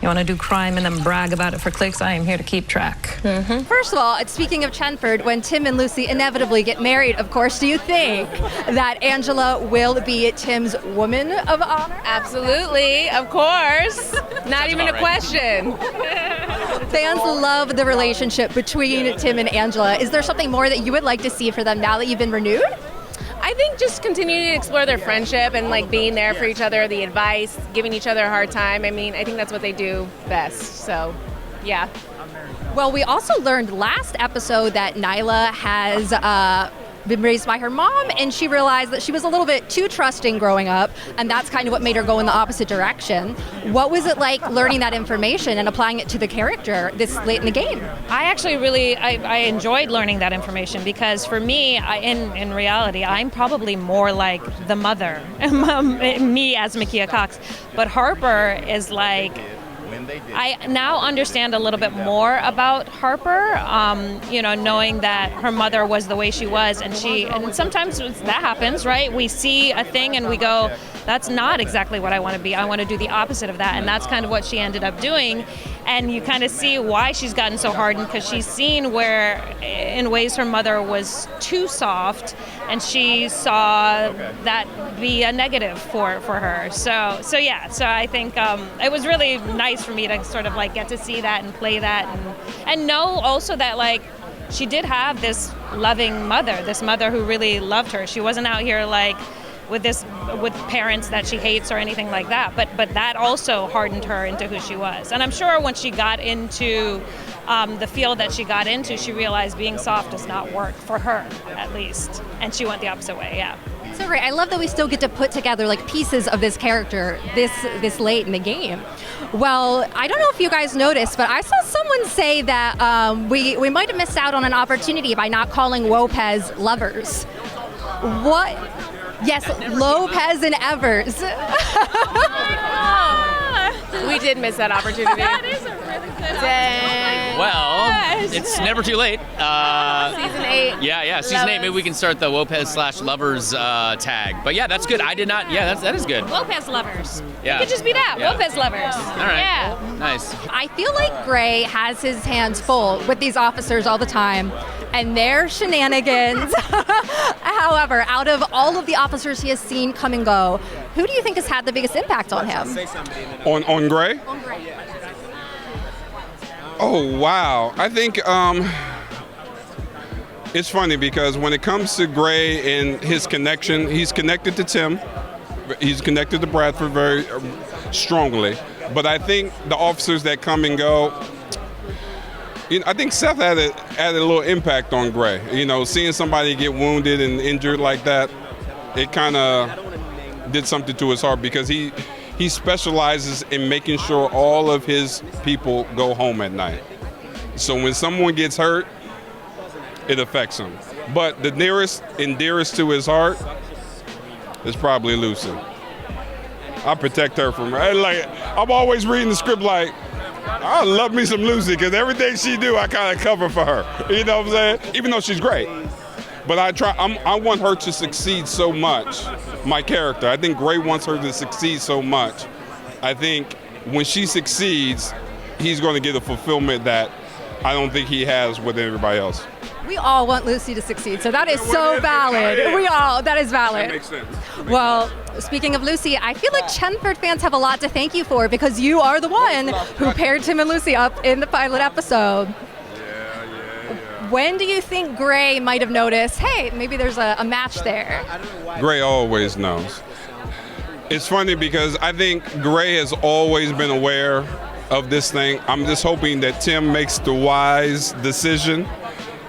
you want to do crime and then brag about it for clicks, I am here to keep track. Mm-hmm. First of all, speaking of Chenford, when Tim and Lucy inevitably get married, of course, do you think that Angela will be Tim's woman of honor? Absolutely, of course. Not even a question. Fans love the relationship between Tim and Angela. Is there something more that you would like to see for them now that you've been renewed? I think just continuing to explore their friendship and like being there for each other, the advice, giving each other a hard time. I mean, I think that's what they do best. So, yeah. Well, we also learned last episode that Nyla has been raised by her mom, and she realized that she was a little bit too trusting growing up, and that's kind of what made her go in the opposite direction. What was it like learning that information and applying it to the character this late in the game? I actually I enjoyed learning that information because for me, in reality, I'm probably more like the mother, me as Mekia Cox. But Harper is like, I now understand a little bit more about Harper, knowing that her mother was the way she was, and sometimes that happens, right? We see a thing and we go, that's not exactly what I want to be. I want to do the opposite of that, and that's kind of what she ended up doing. And you kind of see why she's gotten so hardened, because she's seen where, in ways, her mother was too soft, and she saw that be a negative for her. So I think it was really nice for me to sort of like get to see that and play that, and know also that like she did have this loving mother, this mother who really loved her. She wasn't out here like with parents that she hates or anything like that, but that also hardened her into who she was. And I'm sure when she got into the field that she got into, she realized being soft does not work for her, at least, and she went the opposite way. Yeah. So great. I love that we still get to put together like pieces of this character this late in the game. Well, I don't know if you guys noticed, but I saw someone say that we might have missed out on an opportunity by not calling Lopez lovers. What? Yes, Lopez and Evers. We did miss that opportunity. That is a really good opportunity. Well, it's never too late. Season 8. Yeah, season 8. Maybe we can start the Lopez/lovers tag. But yeah, that's good. I did not. Yeah, that is good. Lopez lovers. Yeah. It could just be that. Yeah. Lopez lovers. All right. Yeah. Nice. I feel like Gray has his hands full with these officers all the time and their shenanigans. However, out of all of the officers he has seen come and go, who do you think has had the biggest impact on him? On Gray? On Gray. Oh, wow. I think it's funny because when it comes to Gray and his connection, he's connected to Tim. He's connected to Bradford very strongly. But I think the officers that come and go, I think Seth had a little impact on Gray. Seeing somebody get wounded and injured like that, it kind of did something to his heart because he specializes in making sure all of his people go home at night. So when someone gets hurt, it affects him. But the nearest and dearest to his heart is probably Lucy. I protect her from her. I'm always reading the script like, I love me some Lucy because everything she do, I kind of cover for her. You know what I'm saying? Even though she's great. But I want her to succeed so much, my character. I think Gray wants her to succeed so much. I think when she succeeds, he's going to get a fulfillment that I don't think he has with everybody else. We all want Lucy to succeed, so that is so valid. That is valid. That makes sense. Well, speaking of Lucy, I feel like Chenford fans have a lot to thank you for because you are the one who paired Tim and Lucy up in the pilot episode. Yeah. When do you think Gray might have noticed, hey, maybe there's a match there? Gray always knows. It's funny because I think Gray has always been aware of this thing. I'm just hoping that Tim makes the wise decision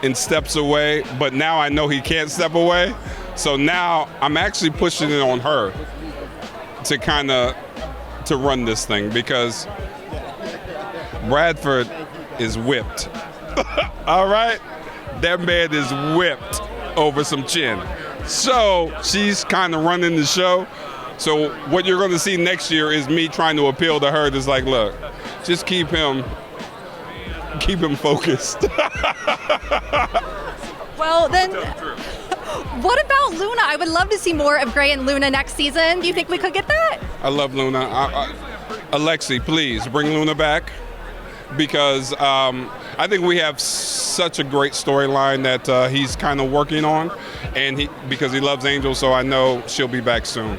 and steps away, but now I know he can't step away. So now I'm actually pushing it on her to run this thing because Bradford is whipped. All right? That man is whipped over some chin. So she's kind of running the show. So what you're going to see next year is me trying to appeal to her. That's like, look, just keep him focused. Well, then, what about Luna? I would love to see more of Gray and Luna next season. Do you think we could get that? I love Luna. Alexi, please bring Luna back, because I think we have such a great storyline that he's kind of working on, and because he loves Angel, so I know she'll be back soon.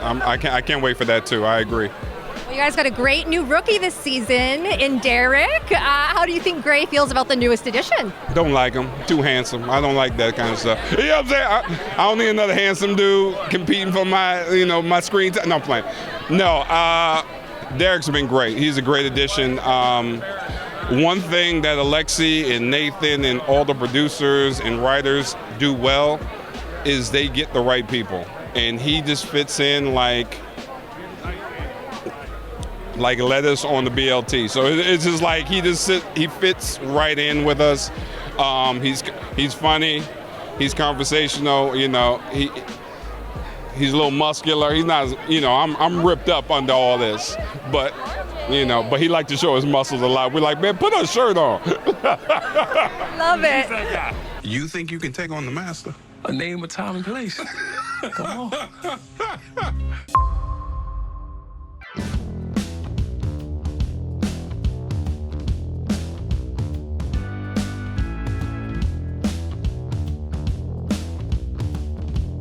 I can't wait for that too. I agree. Well, you guys got a great new rookie this season in Derek. How do you think Gray feels about the newest addition? Don't like him. Too handsome. I don't like that kind of stuff. You know what I'm saying? I don't need another handsome dude competing for my screen time. No, I'm playing. No, Derek's been great. He's a great addition. One thing that Alexi and Nathan and all the producers and writers do well is they get the right people. And he just fits in like lettuce on the BLT. So it's just like he fits right in with us. He's funny, he's conversational, he's a little muscular. He's not, I'm ripped up under all this, but he liked to show his muscles a lot. We're like, man, put a shirt on. Love it. You think you can take on the master? A name, a time, and place. Come on.